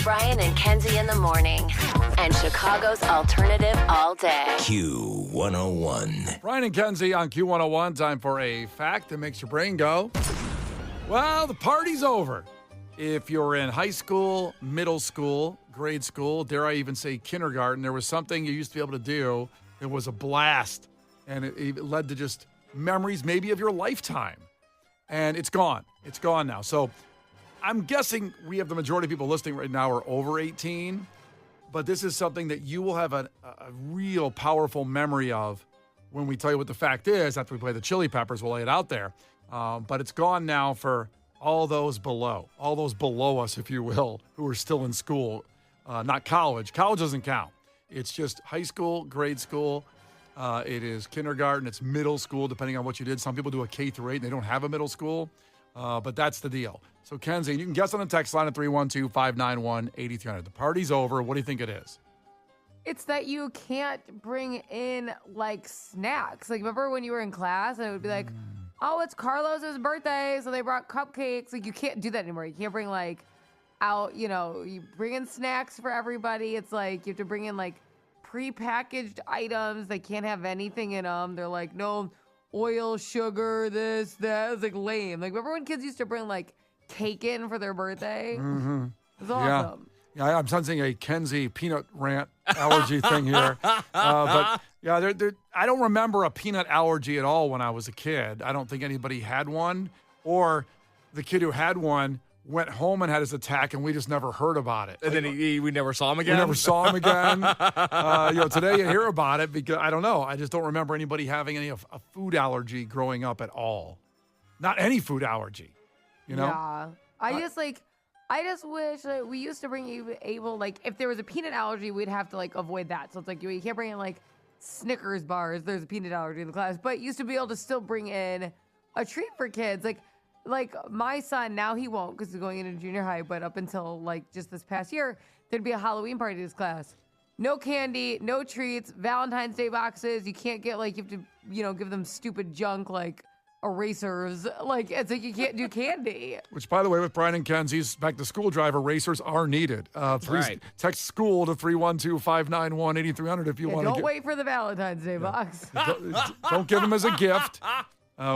Brian and Kenzie in the morning. And Chicago's alternative all day. Q101. Brian and Kenzie on Q101. Time for a fact that makes your brain go, well, the party's over. If you're in high school, middle school, grade school, dare I even say kindergarten, there was something you used to be able to do. It was a blast. And it led to just memories maybe of your lifetime. And it's gone. It's gone now. So I'm guessing we have the majority of people listening right now are over 18. But this is something that you will have a real powerful memory of when we tell you what the fact is. After we play the Chili Peppers, we'll lay it out there. But it's gone now for all those below us, if you will, who are still in school, not college. College doesn't count. It's just high school, grade school. It is kindergarten. It's middle school, depending on what you did. Some people do a K through 8 and they don't have a middle school. But that's the deal. So, Kenzie, you can guess on the text line at 312-591-8300. The party's over. What do you think it is? It's that you can't bring in, like, snacks. Like, remember when you were in class and it would be like, oh, it's Carlos's birthday, so they brought cupcakes. Like, you can't do that anymore. You can't bring, like, out, you bring in snacks for everybody. It's like you have to bring in, like, prepackaged items. They can't have anything in them. They're like, no oil, sugar, this, that. It's, like, lame. Like, remember when kids used to bring, like, cake in for their birthday? Mm-hmm. It's awesome. Yeah, I'm sensing a Kenzie peanut rant allergy thing here. But, yeah, I don't remember a peanut allergy at all when I was a kid. I don't think anybody had one. Or the kid who had one went home and had his attack, and we just never heard about it. And then we never saw him again? We never saw him again. Today you hear about it because, I don't know, I just don't remember anybody having a food allergy growing up at all. Not any food allergy, Yeah. I just wish that we used to bring able, like, if there was a peanut allergy, we'd have to, like, avoid that. So it's like you can't bring in, like, Snickers bars. There's a peanut allergy in the class. But you used to be able to still bring in a treat for kids. Like my son, now he won't because he's going into junior high. But up until, like, just this past year, there'd be a Halloween party in his class. No candy, no treats, Valentine's Day boxes. You can't get, like, you have to, give them stupid junk, like, erasers. Like, it's like you can't do candy. Which, by the way, with Brian and Kenzie's back to school drive, erasers are needed. Please text school to 312-591-8300 if you want to. Don't wait for the Valentine's Day box. Don't give them as a gift.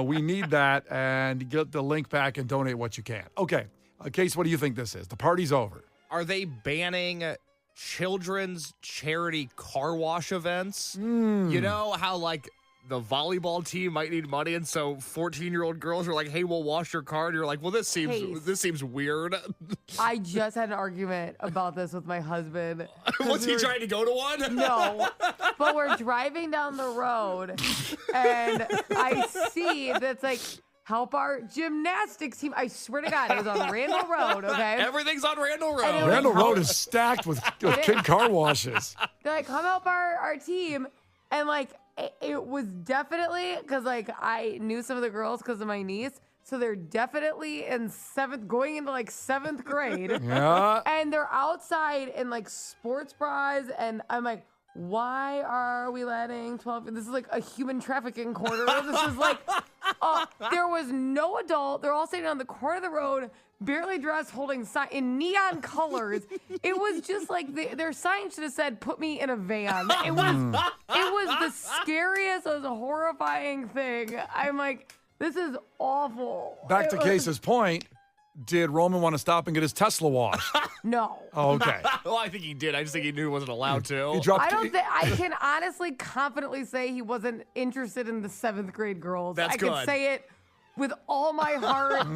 We need that, and get the link back and donate what you can. Okay, Case, what do you think this is? The party's over. Are they banning children's charity car wash events? You know how, like, the volleyball team might need money, and so 14-year-old girls are like, hey, we'll wash your car. And you're like, well, this seems weird. I just had an argument about this with my husband. Was he trying to go to one? No, but we're driving down the road, and I see that's like, help our gymnastics team. I swear to God, it was on Randall Road, okay? Everything's on Randall Road. Randall Road is stacked with kid car washes. They're like, come help our team. And, like, it was definitely, because, like, I knew some of the girls because of my niece, so they're definitely going into, like, 7th grade. Yeah. And they're outside in, like, sports bras, and I'm like, why are we letting 12? This is like a human trafficking corridor. This is like, there was no adult. They're all sitting on the corner of the road, barely dressed, holding sign in neon colors. It was just like their sign should have said, "Put me in a van." It was the scariest, it was a horrifying thing. I'm like, this is awful. Back to Case's point. Did Roman want to stop and get his Tesla washed? No. Oh, okay. Well, I think he did. I just think he knew he wasn't allowed to. I can honestly, confidently say he wasn't interested in the 7th grade girls. That's good. I can say it with all my heart.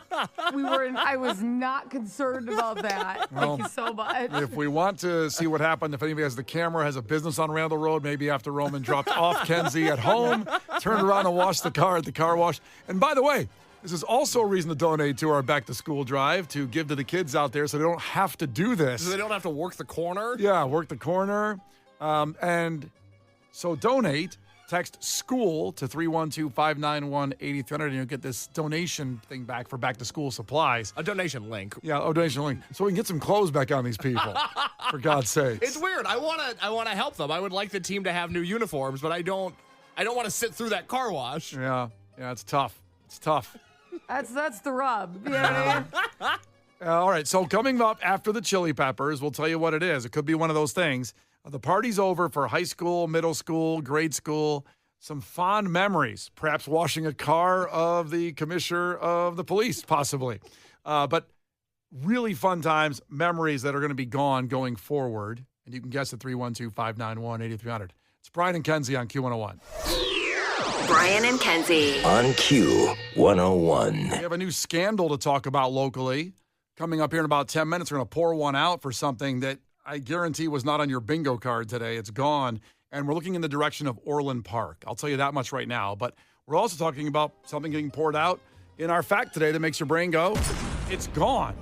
I was not concerned about that. Thank you so much. If we want to see what happened, if anybody has the camera, has a business on Randall Road, maybe after Roman dropped off Kenzie at home, turned around and washed the car at the car wash. And by the way, this is also a reason to donate to our back-to-school drive, to give to the kids out there so they don't have to do this. So they don't have to work the corner? Yeah, work the corner. And so donate. Text SCHOOL to 312-591-8300, and you'll get this donation thing back for back-to-school supplies. A donation link. Yeah, a donation link. So we can get some clothes back on these people, for God's sakes. It's weird. I want to help them. I would like the team to have new uniforms, but I don't want to sit through that car wash. Yeah, it's tough. It's tough. That's the rub. You know what I mean? All right, so coming up after the Chili Peppers, we'll tell you what it is. It could be one of those things. The party's over for high school, middle school, grade school. Some fond memories, perhaps washing a car of the commissioner of the police, possibly. But really fun times, memories that are going to be gone going forward. And you can guess at 312-591-8300. It's Brian and Kenzie on Q101. Brian and Kenzie. On Q101. We have a new scandal to talk about locally. Coming up here in about 10 minutes, we're going to pour one out for something that I guarantee was not on your bingo card today. It's gone. And we're looking in the direction of Orland Park. I'll tell you that much right now. But we're also talking about something getting poured out in our fact today that makes your brain go, it's gone.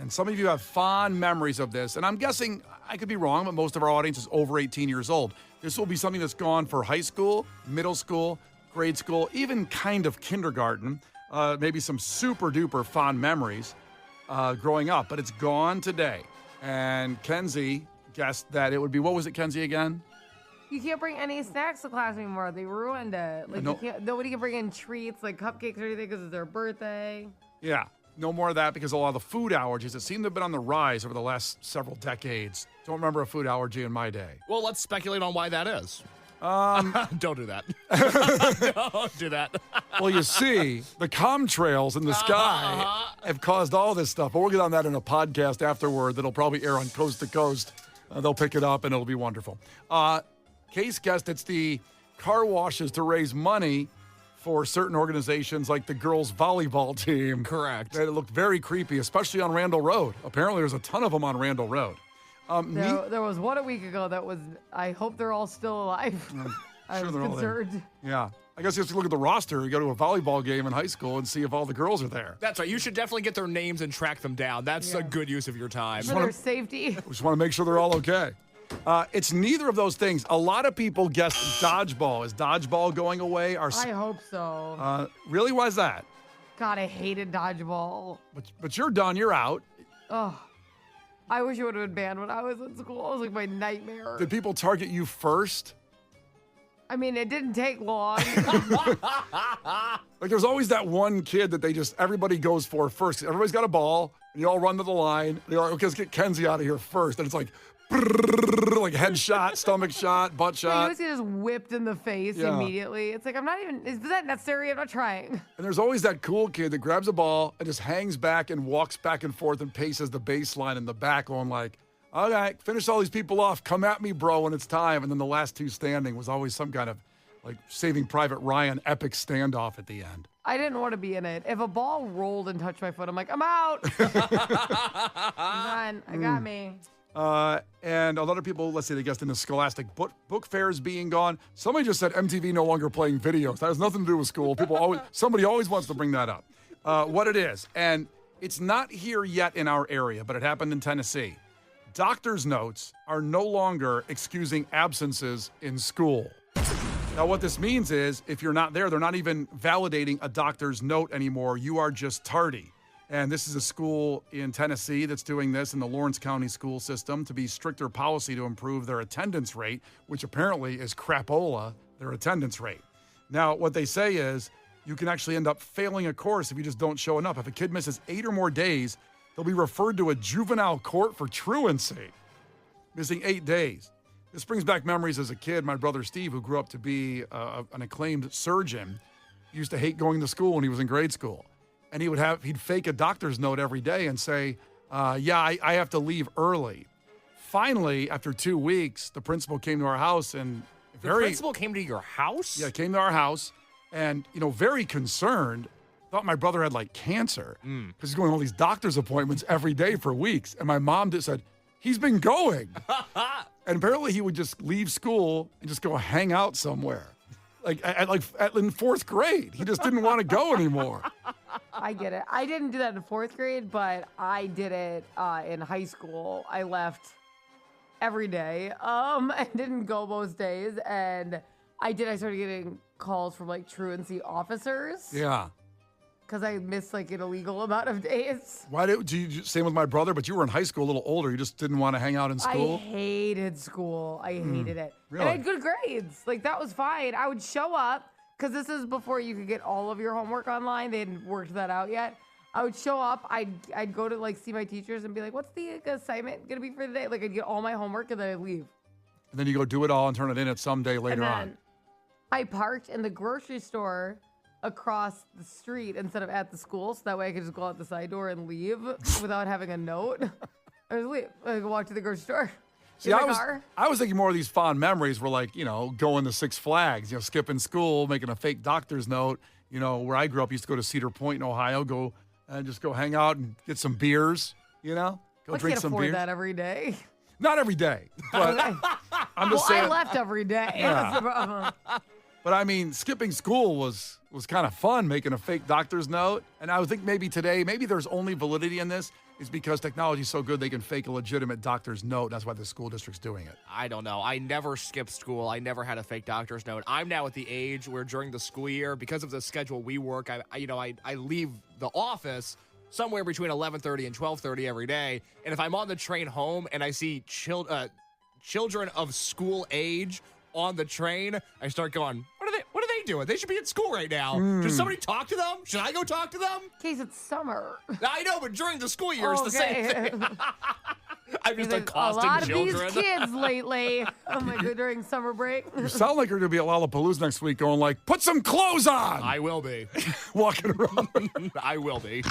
And some of you have fond memories of this. And I'm guessing, I could be wrong, but most of our audience is over 18 years old. This will be something that's gone for high school, middle school, grade school, even kind of kindergarten. Maybe some super duper fond memories growing up. But it's gone today. And Kenzie guessed that it would be, what was it, Kenzie, again? You can't bring any snacks to class anymore. They ruined it. Like nobody can bring in treats like cupcakes or anything because it's their birthday. Yeah, no more of that because a lot of the food allergies that seem to have been on the rise over the last several decades. Don't remember a food allergy in my day. Well, let's speculate on why that is. Don't do that. Don't do that. Well, you see, the contrails in the sky have caused all this stuff. But we'll get on that in a podcast afterward that'll probably air on Coast to Coast. They'll pick it up and it'll be wonderful. Case guessed it's the car washes to raise money for certain organizations like the girls' volleyball team. Correct. That it looked very creepy, especially on Randall Road. Apparently, there's a ton of them on Randall Road. There was one a week ago that was, I hope they're all still alive. I sure was they're all there. concerned. Yeah. I guess you have to look at the roster. You go to a volleyball game in high school and see if all the girls are there. That's right. You should definitely get their names and track them down. That's a good use of your time. For their safety. We just want to make sure they're all okay. It's neither of those things. A lot of people guessed dodgeball. Is dodgeball going away? I hope so. Really? Why is that? God, I hated dodgeball. But you're done. You're out. Oh, I wish it would have been banned when I was in school. It was like my nightmare. Did people target you first? I mean, it didn't take long. Like there's always that one kid that everybody goes for first. Everybody's got a ball, and you all run to the line. And you're like, okay, let's get Kenzie out of here first. And it's like, like head shot, stomach shot, butt You shot. always get just whipped in the face immediately. It's like, is that necessary? I'm not trying. And there's always that cool kid that grabs a ball and just hangs back and walks back and forth and paces the baseline in the back going like, all right, finish all these people off. Come at me, bro, when it's time. And then the last two standing was always some kind of like Saving Private Ryan epic standoff at the end. I didn't want to be in it. If a ball rolled and touched my foot, I'm like, I'm out. I'm done. I got me. And a lot of people, let's say they guessed in the Scholastic book fairs being gone. Somebody just said MTV no longer playing videos. That has nothing to do with school. Somebody always wants to bring that up. What it is, and it's not here yet in our area, but it happened in Tennessee. Doctor's notes are no longer excusing absences in school. Now, what this means is if you're not there, they're not even validating a doctor's note anymore. You are just tardy. And this is a school in Tennessee that's doing this in the Lawrence County school system to be stricter policy to improve their attendance rate, which apparently is crapola, their attendance rate. Now, what they say is you can actually end up failing a course if you just don't show enough. If a kid misses 8 or more days, they'll be referred to a juvenile court for truancy, missing 8 days. This brings back memories as a kid. My brother Steve, who grew up to be an acclaimed surgeon, used to hate going to school when he was in grade school. And he'd fake a doctor's note every day and say, I have to leave early. Finally, after 2 weeks, the principal came to our house and The principal came to your house? Yeah, came to our house and, very concerned, thought my brother had like cancer because he's going to all these doctor's appointments every day for weeks. And my mom just said, he's been going. And apparently he would just leave school and just go hang out somewhere. In fourth grade. He just didn't want to go anymore. I get it. I didn't do that in fourth grade, but I did it in high school. I left every day. I didn't go most days. And I started getting calls from like truancy officers. Yeah. Because I missed like an illegal amount of days. Why do you same with my brother? But you were in high school, a little older. You just didn't want to hang out in school. I hated school. I hated it. Really? And I had good grades. Like that was fine. I would show up because this is before you could get all of your homework online. They hadn't worked that out yet. I would show up. I'd go to like see my teachers and be like, "What's the assignment gonna be for the day?" Like I'd get all my homework and then I'd leave. And then you go do it all and turn it in at some day later and on. then I parked in the grocery store across the street instead of at the school, so that way I could just go out the side door and leave without having a note. I just leave. I could walk to the grocery store. See, in my car. I was thinking more of these fond memories were like, going to Six Flags, skipping school, making a fake doctor's note. Where I grew up, used to go to Cedar Point in Ohio, go hang out and get some beers, go I drink can't some afford beers. that every day. Not every day, but I'm just Well, saying. I left every day. That's the problem. But I mean, skipping school was kind of fun, making a fake doctor's note. And I would think maybe today, maybe there's only validity in this is because technology's so good they can fake a legitimate doctor's note. That's why the school district's doing it. I don't know. I never skipped school. I never had a fake doctor's note. I'm now at the age where during the school year, because of the schedule we work, I leave the office somewhere between 11:30 and 12:30 every day. And if I'm on the train home and I see children of school age on the train, I start going, what are they doing? They should be at school right now. Should somebody talk to them? Should I go talk to them? In case it's summer. I know, but during the school year, it's the same thing. I'm just There's accosting a lot children. of these kids lately. Oh my god, during summer break. You sound like you're going to be at Lollapalooza next week going like, put some clothes on! I will be. Walking around. I will be.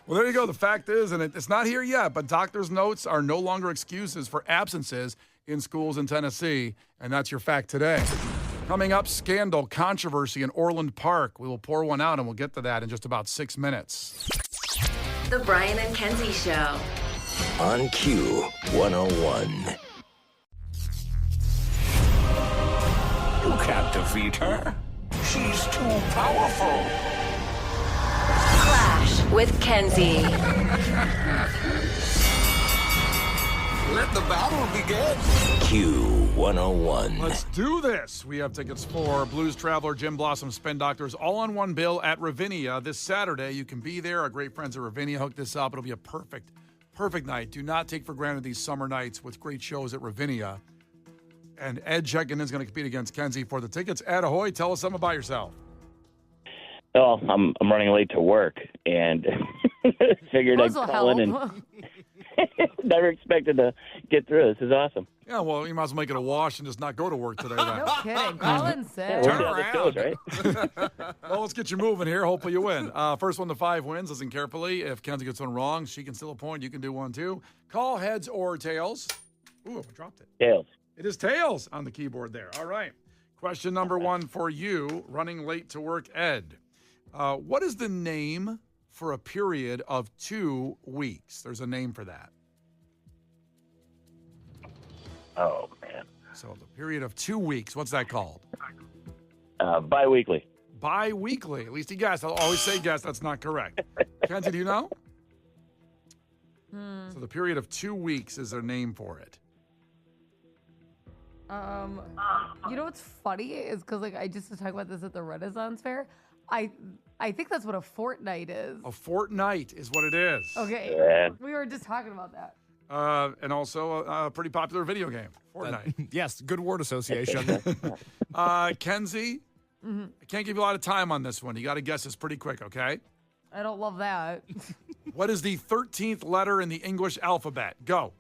Well, there you go. The fact is, and it's not here yet, but doctor's notes are no longer excuses for absences in schools in Tennessee, and that's your fact today. Coming up, scandal, controversy in Orland Park. We will pour one out, and we'll get to that in just about 6 minutes. The Brian and Kenzie Show. On Q 101. You can't defeat her. She's too powerful. Clash with Kenzie. Let the battle begin. Q 101. Let's do this. We have tickets for Blues Traveler, Jim Blossom, Spin Doctors, all on one bill at Ravinia this Saturday. You can be there. Our great friends at Ravinia hooked this up. It'll be a perfect night. Do not take for granted these summer nights with great shows at Ravinia. And Ed checking in is going to compete against Kenzie for the tickets. Ed, ahoy, tell us something about yourself. Oh, I'm running late to work and figured I'd Those will call in help. and never expected to get through. This is awesome. Yeah, well, you might as well make it a wash and just not go to work today then. No kidding. Call in sick. We'll see how this goes, right? Well, let's get you moving here. Hopefully you win. First 1 to 5 wins. Listen carefully. If Kenzie gets one wrong, she can steal a point. You can do one too. Call heads or tails. Ooh, I dropped it. Tails. It is tails on the keyboard there. All right. Question number 1 for you. Running late to work, Ed. What is the name for a period of 2 weeks? There's a name for that. Oh, man. So the period of 2 weeks, what's that called? Bi-weekly. Bi-weekly. At least he guessed. I'll always say guess. That's not correct. Kenzie, do you know? So the period of 2 weeks is their name for it. You know what's funny is because like I just was talking about this at the Renaissance Fair. I think that's what a fortnight is. A fortnight is what it is. Okay, Yeah. we were just talking about that. And also a pretty popular video game, Fortnite. Yes, good word association. Kenzie, I can't give you a lot of time on this one. You got to guess this pretty quick, okay? I don't love that. What is the 13th letter in the English alphabet? Go.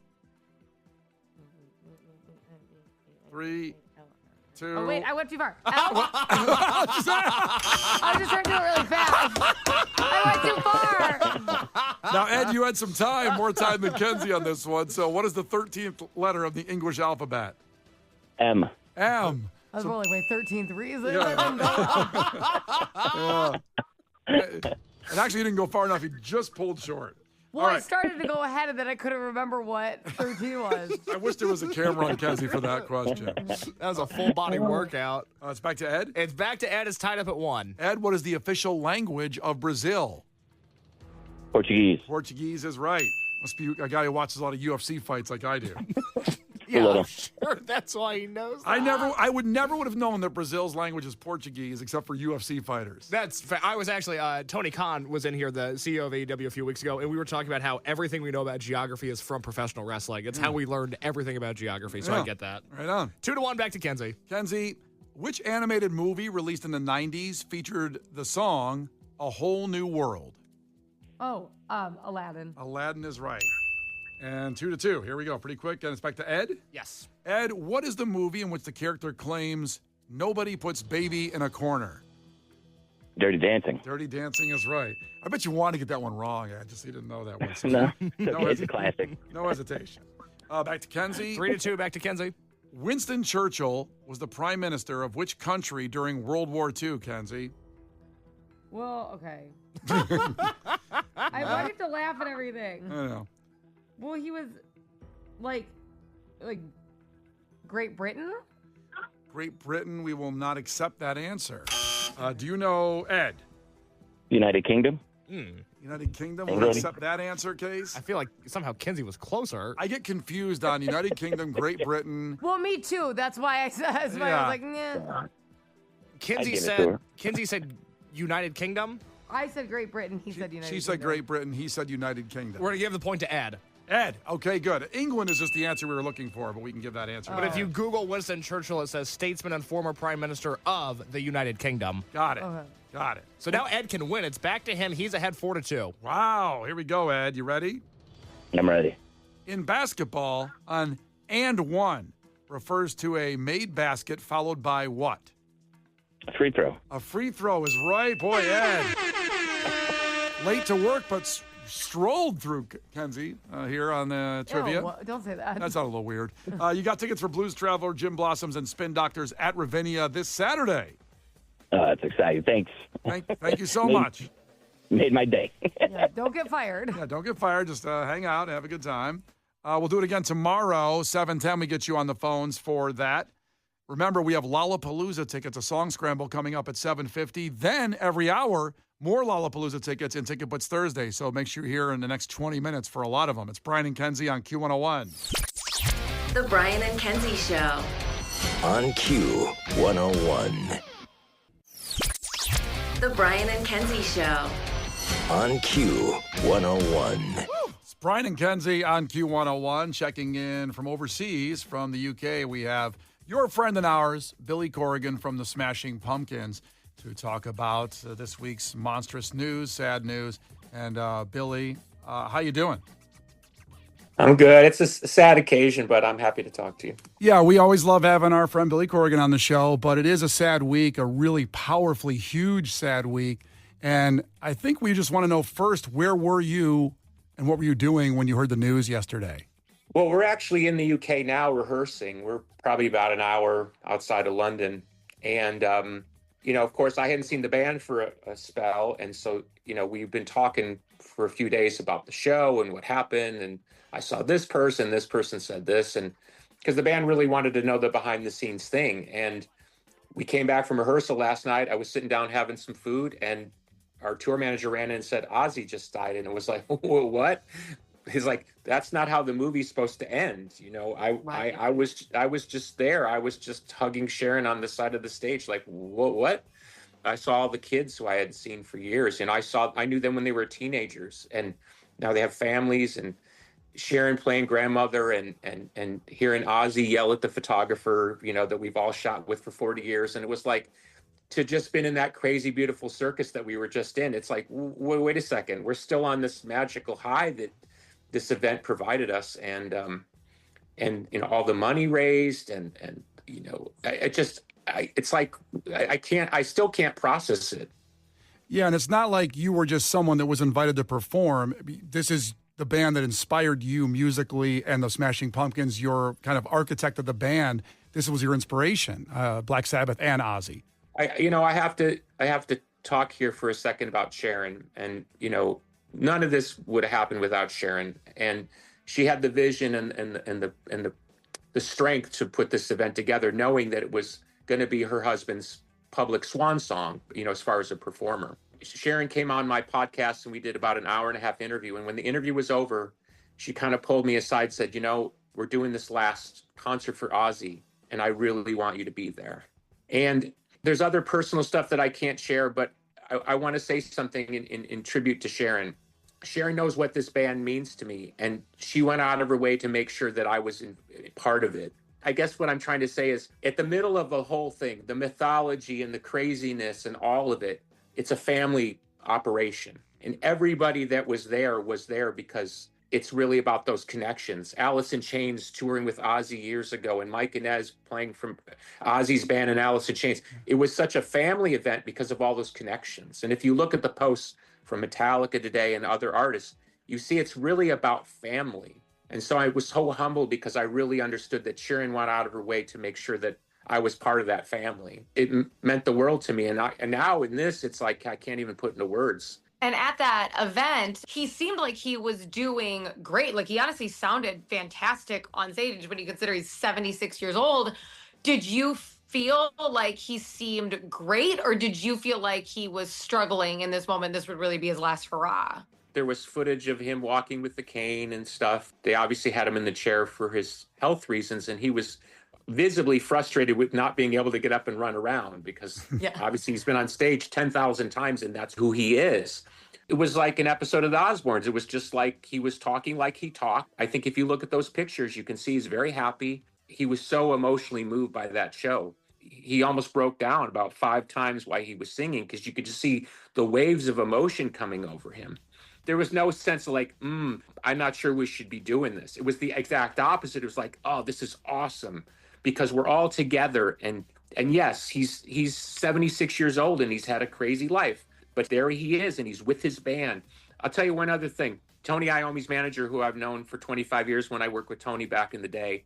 3, 2. Oh wait, I went too far. I was just trying to do it really fast. I went too far. Now, Ed, you had some time, more time than Kenzie on this one. So what is the 13th letter of the English alphabet? M. M. I was rolling my 13th reason. Yeah. And actually, you didn't go far enough. You just pulled short. Well, All I right. started to go ahead and then I couldn't remember what 13 was. I wish there was a camera on Kenzie for that question. That was a full body workout. It's back to Ed. It's back to Ed. It's tied up at 1. Ed, what is the official language of Brazil? Portuguese. Portuguese is right. Must be a guy who watches a lot of UFC fights like I do. Yeah, little. I'm sure that's why he knows that. I would never have known that Brazil's language is Portuguese except for UFC fighters. I was actually, Tony Khan was in here, the CEO of AEW a few weeks ago, and we were talking about how everything we know about geography is from professional wrestling. It's how we learned everything about geography, so Yeah. I get that. Right on. 2-1, back to Kenzie. Kenzie, which animated movie released in the 90s featured the song A Whole New World? Oh, Aladdin. Aladdin is right. And 2-2. Here we go. Pretty quick. And it's back to Ed. Yes. Ed, what is the movie in which the character claims nobody puts baby in a corner? Dirty Dancing. Dirty Dancing is right. I bet you want to get that one wrong, Ed. Just so you didn't know that one. So No, it's okay. It's a classic. no hesitation. Back to Kenzie. 3-2, back to Kenzie. Winston Churchill was the prime minister of which country during World War II, Kenzie? Well, okay. I wanted to laugh at everything. I know. Well, he was like Great Britain? Great Britain, we will not accept that answer. Do you know, Ed? United Kingdom. United Kingdom, will England. accept that answer, Case? I feel like somehow Kenzie was closer. I get confused on United Kingdom, Great Britain. Well, me too. That's why I said. That's why I Yeah. was like, nah. Kenzie said United Kingdom. I said Great Britain. He said United. She said Kingdom. Great Britain. He said United Kingdom. We're gonna give the point to Ed. Ed, okay, good. England is just the answer we were looking for, but we can give that answer. But if you Google Winston Churchill, it says statesman and former prime minister of the United Kingdom. Got it. Okay. Got it. So now Ed can win. It's back to him. He's ahead 4-2. Wow. Here we go, Ed. You ready? I'm ready. In basketball, an and one refers to a made basket followed by what? A free throw. A free throw is right. Boy, Ed. Late to work, but strolled through, Kenzie, here on the trivia. Ew, don't say that. That sounded a little weird. You got tickets for Blues Traveler, Jim Blossoms, and Spin Doctors at Ravinia this Saturday. That's exciting. Thanks. Thank you so much. Made my day. Yeah, don't get fired. Yeah, don't get fired. Just hang out, have a good time. We'll do it again tomorrow, 7:10. We get you on the phones for that. Remember, we have Lollapalooza tickets, a song scramble coming up at 7:50. Then every hour, more Lollapalooza tickets and Ticket Butts Thursday. So make sure you're here in the next 20 minutes for a lot of them. It's Brian and Kenzie on Q101. The Brian and Kenzie Show. On Q101. The Brian and Kenzie Show. On Q101. It's Brian and Kenzie on Q101, checking in from overseas, from the UK. We have your friend and ours, Billy Corgan from the Smashing Pumpkins, to talk about this week's monstrous news, sad news. And Billy, how you doing? I'm good. It's a sad occasion, but I'm happy to talk to you. Yeah, we always love having our friend Billy Corgan on the show, but it is a sad week, a really powerfully huge sad week. And I think we just want to know first, where were you and what were you doing when you heard the news yesterday? Well, we're actually in the UK now rehearsing. We're probably about an hour outside of London. And, of course, I hadn't seen the band for a spell. And so, we've been talking for a few days about the show and what happened. And I saw this person said this. And because the band really wanted to know the behind the scenes thing. And we came back from rehearsal last night. I was sitting down having some food, and our tour manager ran in and said, Ozzy just died. And it was like, what? He's like, that's not how the movie's supposed to end. I was just there. I was just hugging Sharon on the side of the stage. Like, what? I saw all the kids who I had seen for years. And I knew them when they were teenagers, and now they have families, and Sharon playing grandmother and hearing Ozzy yell at the photographer, that we've all shot with for 40 years. And it was like, to just been in that crazy, beautiful circus that we were just in. It's like, wait a second. We're still on this magical high that this event provided us. And all the money raised I still can't process it. Yeah, and it's not like you were just someone that was invited to perform. This is the band that inspired you musically, and the Smashing Pumpkins, your kind of architect of the band. This was your inspiration, Black Sabbath and Ozzy. I have to talk here for a second about Sharon. And, none of this would have happened without Sharon. And she had the vision and the strength to put this event together, knowing that it was going to be her husband's public swan song, as far as a performer. Sharon came on my podcast and we did about an hour and a half interview. And when the interview was over, she kind of pulled me aside, said, we're doing this last concert for Ozzy, and I really want you to be there. And there's other personal stuff that I can't share, but I want to say something in tribute to Sharon. Sharon knows what this band means to me, and she went out of her way to make sure that I was part of it. I guess what I'm trying to say is, at the middle of the whole thing, the mythology and the craziness and all of it, it's a family operation. And everybody that was there because it's really about those connections. Alice in Chains touring with Ozzy years ago, and Mike Inez playing from Ozzy's band and Alice in Chains. It was such a family event because of all those connections. And if you look at the posts from Metallica today and other artists, you see it's really about family. And so I was so humbled because I really understood that Sharon went out of her way to make sure that I was part of that family. It meant the world to me. And now in this, it's like I can't even put into words. And at that event, he seemed like he was doing great. Like, he honestly sounded fantastic on stage when you consider he's 76 years old. Did you feel like he seemed great, or did you feel like he was struggling in this moment? This would really be his last hurrah. There was footage of him walking with the cane and stuff. They obviously had him in the chair for his health reasons, and he was visibly frustrated with not being able to get up and run around because obviously he's been on stage 10,000 times and that's who he is. It was like an episode of the Osbournes. It was just like he was talking like he talked. I think if you look at those pictures, you can see he's very happy. He was so emotionally moved by that show. He almost broke down about 5 times while he was singing because you could just see the waves of emotion coming over him. There was no sense of like, I'm not sure we should be doing this. It was the exact opposite. It was like, oh, this is awesome because we're all together. And yes, he's 76 years old and he's had a crazy life, but there he is and he's with his band. I'll tell you one other thing. Tony Iommi's manager, who I've known for 25 years when I worked with Tony back in the day,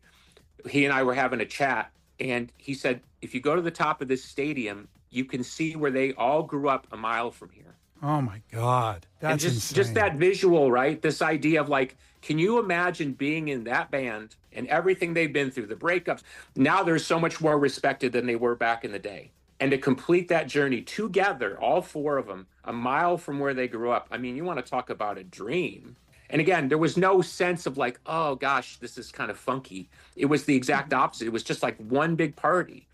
he and I were having a chat and he said, if you go to the top of this stadium, you can see where they all grew up a mile from here. Oh my God. That's insane. Just that visual, right? This idea of like, can you imagine being in that band and everything they've been through, the breakups? Now they're so much more respected than they were back in the day. And to complete that journey together, all 4 of them, a mile from where they grew up. I mean, you want to talk about a dream. And again, there was no sense of like, oh gosh, this is kind of funky. It was the exact opposite. It was just like one big party.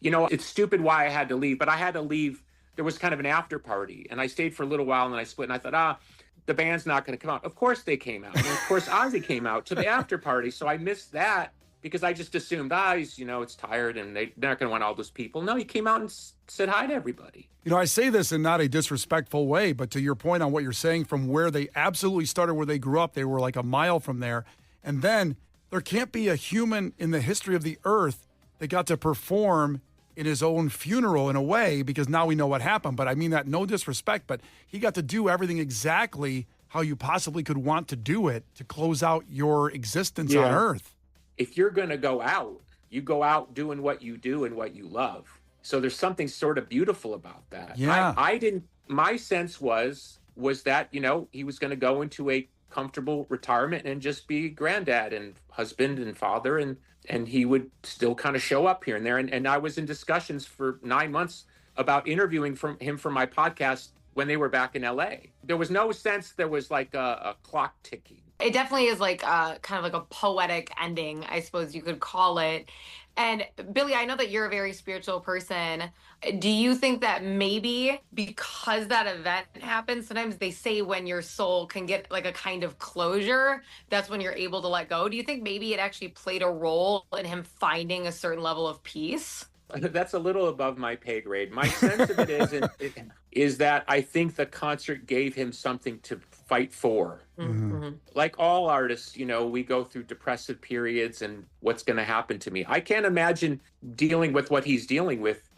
You know, it's stupid why I had to leave, but I had to leave. There was kind of an after party and I stayed for a little while and I split and I thought, the band's not going to come out. Of course they came out. And of course Ozzy came out to the after party. So I missed that because I just assumed, he's, it's tired and they're not going to want all those people. No, he came out and said hi to everybody. I say this in not a disrespectful way, but to your point on what you're saying, from where they absolutely started, where they grew up, they were like a mile from there. And then there can't be a human in the history of the earth that got to perform in his own funeral in a way, because now we know what happened. But I mean that no disrespect, but he got to do everything exactly how you possibly could want to do it to close out your existence on earth. If you're going to go out, you go out doing what you do and what you love. So there's something sort of beautiful about that. Yeah. My sense was that, he was going to go into a comfortable retirement and just be granddad and husband and father, and he would still kind of show up here and there. And I was in discussions for 9 months about interviewing him for my podcast when they were back in LA. There was no sense there was like a clock ticking. It definitely is like kind of like a poetic ending, I suppose you could call it. And Billy, I know that you're a very spiritual person. Do you think that maybe because that event happened, sometimes they say when your soul can get like a kind of closure, that's when you're able to let go? Do you think maybe it actually played a role in him finding a certain level of peace? That's a little above my pay grade. My sense of it is that I think the concert gave him something to fight for. Mm-hmm. Like all artists, we go through depressive periods and what's going to happen to me. I can't imagine dealing with what he's dealing with,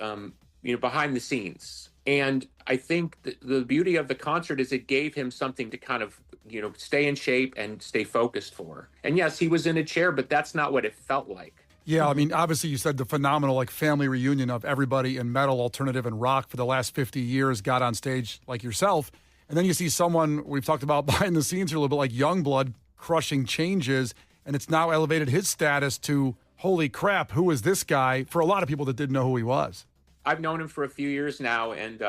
behind the scenes. And I think the beauty of the concert is it gave him something to kind of, stay in shape and stay focused for. And yes, he was in a chair, but that's not what it felt like. Yeah, I mean, obviously you said the phenomenal family reunion of everybody in metal, alternative, and rock for the last 50 years got on stage like yourself. And then you see someone we've talked about behind the scenes here a little bit like Youngblood crushing changes, and it's now elevated his status to, holy crap, who is this guy? For a lot of people that didn't know who he was. I've known him for a few years now, and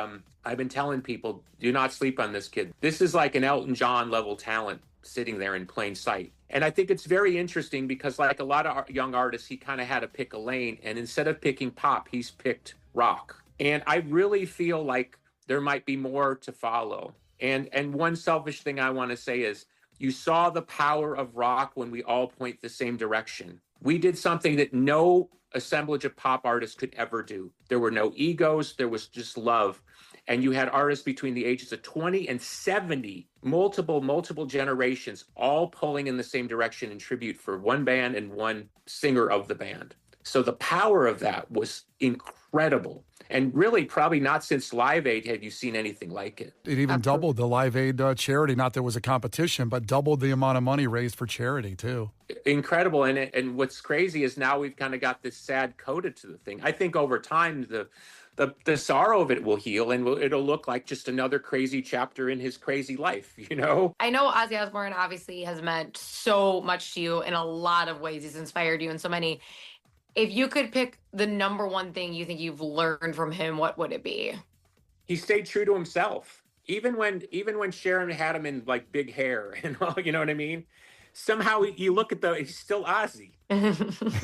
I've been telling people, do not sleep on this kid. This is like an Elton John level talent sitting there in plain sight. And I think it's very interesting because like a lot of young artists, he kind of had to pick a lane. And instead of picking pop, he's picked rock. And I really feel like there might be more to follow. And one selfish thing I want to say is you saw the power of rock when we all point the same direction. We did something that no assemblage of pop artists could ever do. There were no egos. There was just love. And you had artists between the ages of 20 and 70, multiple generations, all pulling in the same direction in tribute for one band and one singer of the band. So the power of that was incredible. And really, probably not since Live Aid have you seen anything like it. It even doubled the Live Aid charity. Not there was a competition, but doubled the amount of money raised for charity, too. Incredible. And what's crazy is now we've kind of got this sad coda to the thing. I think over time, the sorrow of it will heal, and it'll look like just another crazy chapter in his crazy life, you know? I know Ozzy Osbourne obviously has meant so much to you in a lot of ways. He's inspired you in so many. If you could pick the number one thing you think you've learned from him, what would it be? He stayed true to himself. Even when Sharon had him in like big hair and all, you know what I mean? Somehow you look at he's still Ozzy,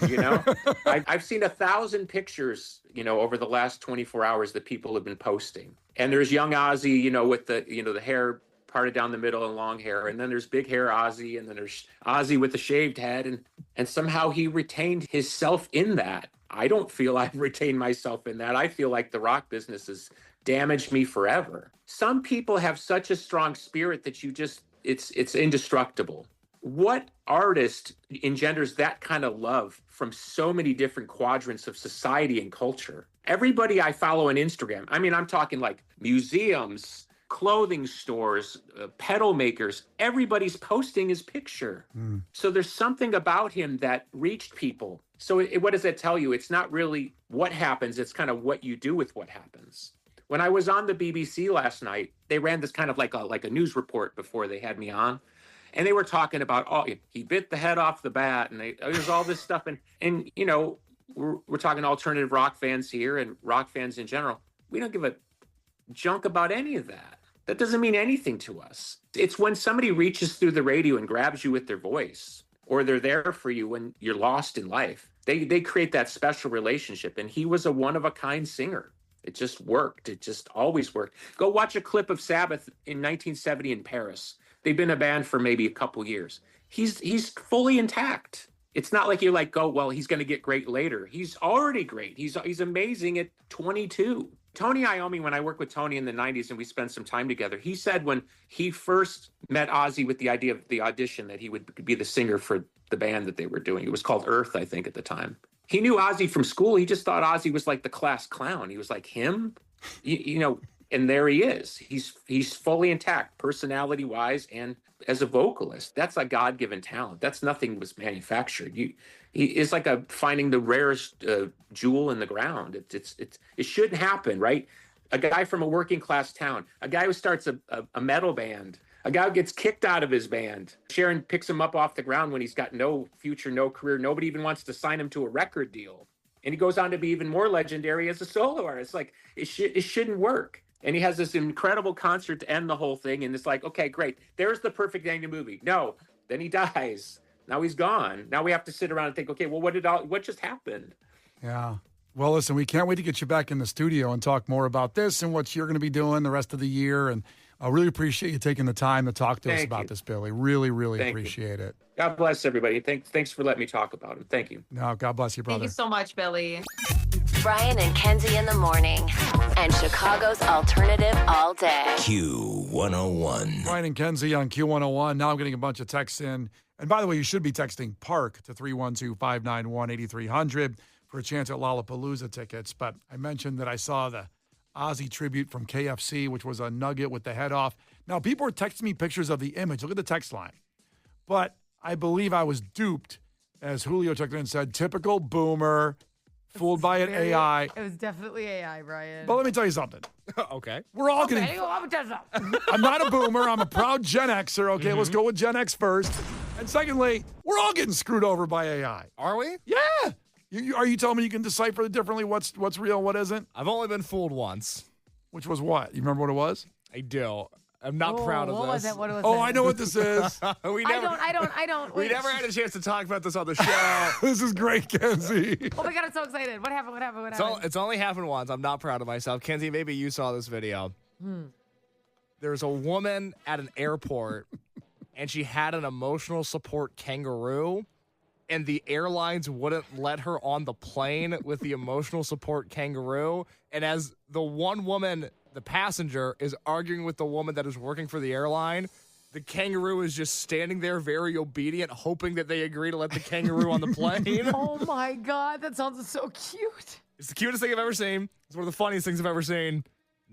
you know? I've seen 1,000 pictures, you know, over the last 24 hours that people have been posting. And there's young Ozzy, you know, with the hair parted down the middle and long hair. And then there's big hair Ozzy, and then there's Ozzy with the shaved head. And somehow he retained his self in that. I don't feel I've retained myself in that. I feel like the rock business has damaged me forever. Some people have such a strong spirit that it's indestructible. What artist engenders that kind of love from so many different quadrants of society and culture? Everybody I follow on Instagram, I mean, I'm talking like museums, clothing stores, pedal makers, everybody's posting his picture. So there's something about him that reached people. So what does that tell you? It's not really what happens, it's kind of what you do with what happens. When I was on the BBC last night, they ran this kind of like a news report before they had me on. And they were talking about, he bit the head off the bat, and there's all this stuff. And you know, we're talking alternative rock fans here and rock fans in general. We don't give a junk about any of that. That doesn't mean anything to us. It's when somebody reaches through the radio and grabs you with their voice, or they're there for you when you're lost in life. They create that special relationship. And he was a one-of-a-kind singer. It just worked. It just always worked. Go watch a clip of Sabbath in 1970 in Paris. They've been a band for maybe a couple years. He's fully intact. It's not like you're like, he's going to get great later. He's already great. He's amazing at 22. Tony Iommi, when I worked with Tony in the 90s and we spent some time together, he said when he first met Ozzy with the idea of the audition that he would be the singer for the band that they were doing. It was called Earth, I think, at the time. He knew Ozzy from school. He just thought Ozzy was like the class clown. He was like him, you know. And there he is. He's fully intact, personality-wise, and as a vocalist. That's a God-given talent. That's nothing was manufactured. He is like finding the rarest jewel in the ground. It shouldn't happen, right? A guy from a working-class town, a guy who starts a metal band, a guy who gets kicked out of his band. Sharon picks him up off the ground when he's got no future, no career. Nobody even wants to sign him to a record deal. And he goes on to be even more legendary as a solo artist. Like, it shouldn't work. And he has this incredible concert to end the whole thing. And it's like, okay, great. There's the perfect ending to the movie. No, then he dies. Now he's gone. Now we have to sit around and think, okay, well, what just happened? Yeah. Well, listen, we can't wait to get you back in the studio and talk more about this and what you're going to be doing the rest of the year. And I really appreciate you taking the time to talk to us about this, Billy. Really, really appreciate it. God bless everybody. Thanks for letting me talk about him. Thank you. No, God bless you, brother. Thank you so much, Billy. Brian and Kenzie in the morning. And Chicago's alternative all day. Q101. Brian and Kenzie on Q101. Now I'm getting a bunch of texts in. And by the way, you should be texting PARK to 312-591-8300 for a chance at Lollapalooza tickets. But I mentioned that I saw the Ozzy tribute from KFC, which was a nugget with the head off. Now, people are texting me pictures of the image. Look at the text line. But I believe I was duped, as Julio checked in and said, typical boomer, fooled by an AI. It was definitely AI, Brian. But let me tell you something. Okay. We're all getting... I'm not a boomer. I'm a proud Gen Xer. Okay, let's go with Gen X first. And secondly, we're all getting screwed over by AI. Are we? Yeah. Are you telling me you can decipher differently what's real, what isn't? I've only been fooled once. Which was what? You remember what it was? I do. I'm not proud of what this. Was it? What was Oh, it? I know what this is. I don't. We never had a chance to talk about this on the show. This is great, Kenzie. Oh my God, I'm so excited. What happened? It's only happened once. I'm not proud of myself. Kenzie, maybe you saw this video. There's a woman at an airport, and she had an emotional support kangaroo, and the airlines wouldn't let her on the plane with the emotional support kangaroo. And as the one woman the passenger is arguing with the woman that is working for the airline. The kangaroo is just standing there very obedient, hoping that they agree to let the kangaroo on the plane. Oh my God, that sounds so cute. It's the cutest thing I've ever seen. It's one of the funniest things I've ever seen.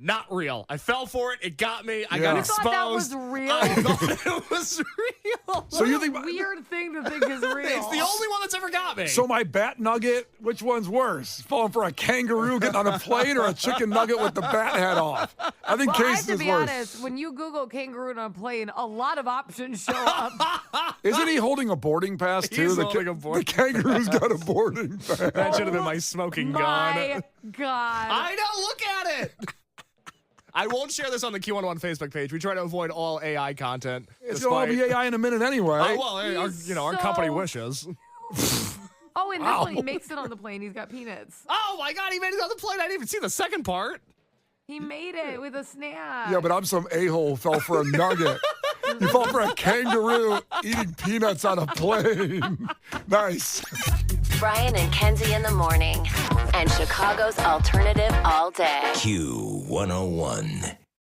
Not real. I fell for it. It got me. I got You exposed. thought that was real? I thought it was real. So you think Weird thing to think is real. It's the only one that's ever got me. So my bat nugget, which one's worse? Falling for a kangaroo getting on a plane or a chicken nugget with the bat head off? I think Well, I have Casey to is be worse. honest, when you Google kangaroo on a plane, a lot of options show up. Isn't he holding a boarding pass too? He's The holding a boarding the kangaroo's got a boarding pass. That should have been my smoking gun. My God. I know. Look at it. I won't share this on the Q101 Facebook page. We try to avoid all AI content. It's going to all be AI in a minute anyway. Our company wishes. Oh, and this one, he makes it on the plane. He's got peanuts. Oh my God, he made it on the plane. I didn't even see the second part. He made it with a snap. Yeah, but I'm some a-hole fell for a nugget. You fell for a kangaroo eating peanuts on a plane. Nice. Brian and Kenzie in the morning. And Chicago's alternative all day. Q101.